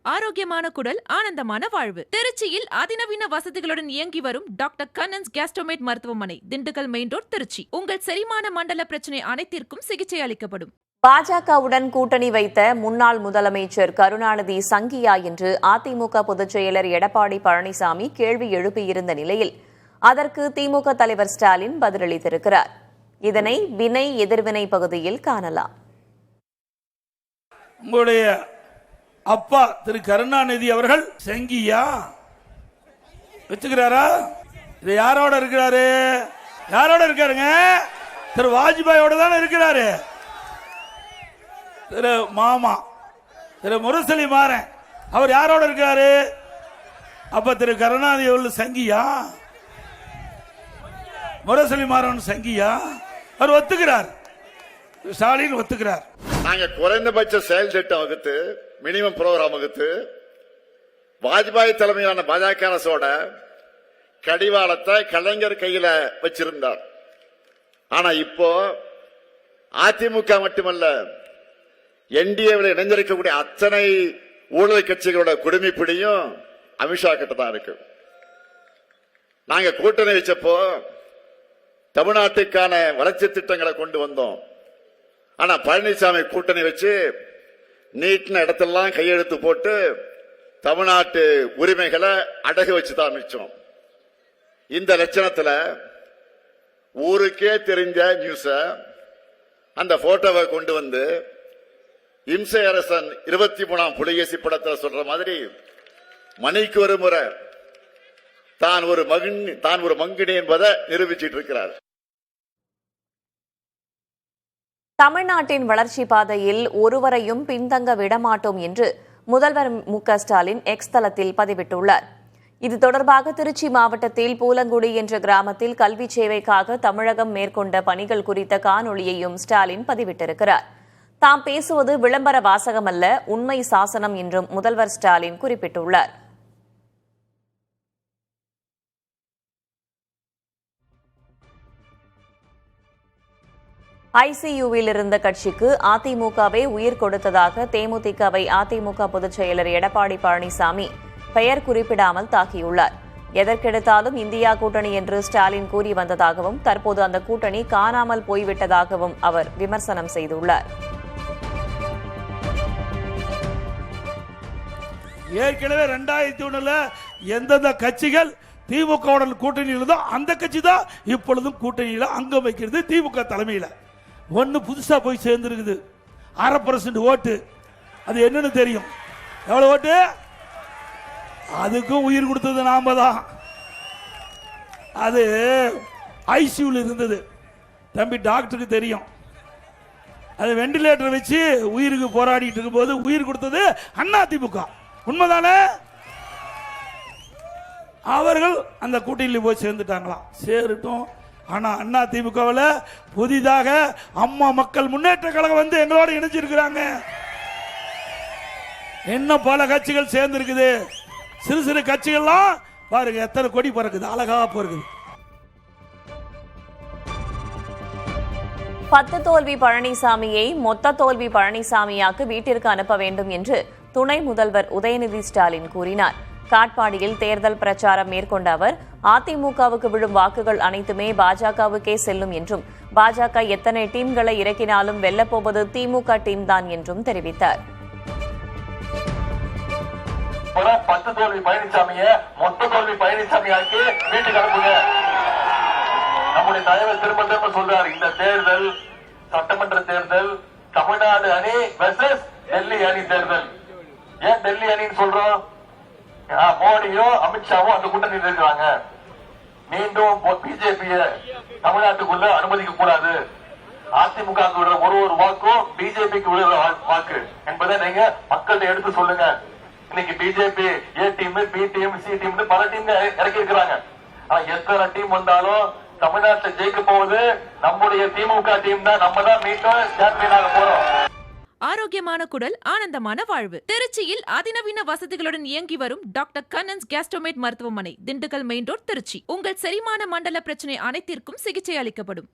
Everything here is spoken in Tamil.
ஆரோக்கியமான குடல், ஆனந்தமான வாழ்வு. திருச்சியில் அதிநவீன வசதிகளுடன் இயங்கி வரும் டாக்டர் கண்ணன்ஸ் கேஸ்ட்ரோமேட் மருத்துவமனை, திண்டுக்கல் மெயின் ரோட், திருச்சி. உங்கள் செரிமான மண்டல பிரச்சனை அனைத்திற்கும் சிகிச்சை அளிக்கப்படும். பாஜகவுடன் கூட்டணி வைத்த முன்னாள் முதலமைச்சர் கருணாநிதி சங்கியா என்று அதிமுக பொதுச் செயலர் எடப்பாடி பழனிசாமி கேள்வி எழுப்பியிருந்த நிலையில் அதற்கு திமுக தலைவர் ஸ்டாலின் பதிலளித்திருக்கிறார். இதனை வினை எதிர்வினை பகுதியில் காணலாம். உங்களுடைய அப்பா திரு கருணாநிதி அவர்கள் சங்கியா வச்சுக்கிறாரா? இது யாரோட இருக்கிறாரு? யாரோட இருக்காருங்க? திரு வாஜ்பாயோட தானே இருக்கிறாரு. திரு மாமா திரு முரசொலி மாறன் அவர் யாரோட இருக்காரு? அப்ப திரு கருணாநிதி அவர்கள் சங்கியா, முரசொலி மாறன் சங்கியா? அவர் ஒத்துக்கிறார், ஸ்டாலின் ஒத்துக்கிறார். நாங்க குறைந்தபட்ச செயல் திட்டம் வகுத்து, மினிமம் ப்ரோக்ராம் வகுத்து, வாஜ்பாய் தலைமையிலான பாஜக அரசோட கடிவாளத்தை கலைஞர் கையில வச்சிருந்தார். ஆனா இப்போ அதிமுக மட்டுமல்ல, என்டிஏவில் இணைந்திருக்கக்கூடிய அத்தனை ஊழல் கட்சிகளோட குடுமிப்பிடியும் அமித்ஷா கிட்ட தான் இருக்கு. நாங்க கூட்டணி வச்சப்போ தமிழ்நாட்டுக்கான வளர்ச்சி திட்டங்களை கொண்டு வந்தோம். ஆனா பழனிசாமி கூட்டணி வச்சு நீட்டின இடத்தெல்லாம் கையெழுத்து போட்டு தமிழ்நாட்டு உரிமைகளை அடகு வச்சுதான் மிச்சம். இந்த லட்சணத்துல ஊருக்கே தெரிஞ்ச நியூஸ அந்த போட்டோவை கொண்டு வந்து இம்சை அரசன் 23ஆம் புலிகேசி படத்தில் சொல்ற மாதிரி மணிக்கு ஒரு முறை தான் ஒரு மங்கினி என்பதை நிரூபிச்சிட்டு இருக்கிறார். தமிழ்நாட்டின் வளர்ச்சி பாதையில் ஒருவரையும் பின்தங்க விடமாட்டோம் என்று முதல்வர் மு.க. ஸ்டாலின் எக்ஸ் தளத்தில் பதிவிட்டுள்ளார். இது தொடர்பாக திருச்சி மாவட்டத்தில் பூலங்குடி என்ற கிராமத்தில் கல்வி சேவைக்காக தமிழகம் மேற்கொண்ட பணிகள் குறித்த காணொளியையும் ஸ்டாலின் பதிவிட்டிருக்கிறார். தாம் பேசுவது விளம்பர வாசகமல்ல, உண்மை சாசனம் என்றும் முதல்வர் ஸ்டாலின் குறிப்பிட்டுள்ளார். ஐசியூவில் இருந்த கட்சிக்கு அதிமுகவே உயிர் கொடுத்ததாக தேமுதிகவை அதிமுக பொதுச் செயலர் எடப்பாடி பழனிசாமி பெயர் குறிப்பிடாமல் தாக்கியுள்ளார். எதற்கெடுத்தாலும் இந்தியா கூட்டணி என்று ஸ்டாலின் கூறி வந்ததாகவும் தற்போது அந்த கூட்டணி காணாமல் போய்விட்டதாகவும் அவர் விமர்சனம் செய்துள்ளார். ஏற்கனவே 2001 எந்தெந்த கட்சிகள் திமுக கூட்டணியில் இருந்தோ அந்த கட்சி தான் இப்பொழுதும் கூட்டணியில் அங்கம் வைக்கிறது திமுக தலைமையில். ஒன்னு புதுசா போய் சேர்ந்துருக்குது 1/2% ஓட்டு. அது என்னன்னு தெரியும்? எவ்வளவு ஓட்டு? அதுக்கும் உயிர் கொடுத்தது நாம தான். அது ஐசியூல இருந்தது. தம்பி டாக்டருக்கு தெரியும். அது வெண்டிலேட்டர் வச்சு உயிருக்கு போராடிட்டு இருக்கும்போது உயிர் கொடுத்தது அதிமுக. உண்மைதானே? அவர்கள் அந்த கூட்டணியில் போய் சேர்ந்துட்டாங்களாம். சேரட்டும். ஆனா அதிமுகவில் புதிதாக அம்மா மக்கள் முன்னேற்ற கழகம் வந்து எங்களோட இணைஞ்சிருக்கிறாங்க. இன்னும் பல கட்சிகள் சேர்ந்திருக்குது. சிறு சிறு கட்சிகள்லாம் பாருங்க எத்தனை கொடி பறக்குது, அழகா போறது. 10 தோல்வி பழனிசாமியை மொத்த தோல்வி பழனிசாமியாக்கு வீட்டிற்கு அனுப்ப வேண்டும் என்று துணை முதல்வர் உதயநிதி ஸ்டாலின் கூறினார். காட்பாடியில் தேர்தல் பிரச்சாரம் மேற்கொண்ட அவர் அதிமுகவுக்கு விழும் வாக்குகள் அனைத்துமே பாஜகவுக்கே செல்லும் என்றும் பாஜக எத்தனை டீம்களை இறக்கினாலும் வெல்லப்போவது திமுக டீம் தான் என்றும் தெரிவித்தார். 10 தோல்வி பழனிசாமியை மொத்த தோல்வி பழனிசாமியாக்கி வீட்டுக்கு அனுப்புங்க. நம்முடைய தலைவர் திரும்ப திரும்ப சொல்றாரு, இந்த தேர்தல் சட்டமன்ற தேர்தல் தமிழ்நாடு அணி வெர்சஸ் டெல்லி அணி தேர்தல். ஏன் டெல்லி அணின்னு சொல்றோம்? மோடியோ அமித்ஷாவோ அந்த கூட்டணியில் இருக்கிறாங்க. மீண்டும் பிஜேபிய தமிழ்நாட்டுக்குள்ள அனுமதிக்க கூடாது. அதிமுக ஒரு வாக்கும் பிஜேபிக்கு விழுற வாக்கு என்பதை நீங்க மக்கள்கிட்ட எடுத்து சொல்லுங்க. இன்னைக்கு BJP A team, B team, C team பல டீம் இறக்கி இருக்கிறாங்க. ஆனா எத்தனை டீம் வந்தாலும் தமிழ்நாட்டில் ஜெயிக்க போவது நம்முடைய திமுக டீம் தான். நம்ம தான் மீண்டும் சாம்பியனாக போறோம். ஆரோக்கியமான குடல், ஆனந்தமான வாழ்வு. திருச்சியில் அதிநவீன வசதிகளுடன் இயங்கி வரும் டாக்டர் கண்ணன்ஸ் கேஸ்ட்ரோமேட் மருத்துவமனை, திண்டுக்கல் மெயின் ரோட், திருச்சி. உங்கள் செரிமான மண்டல பிரச்சனை அனைத்திற்கும் சிகிச்சை அளிக்கப்படும்.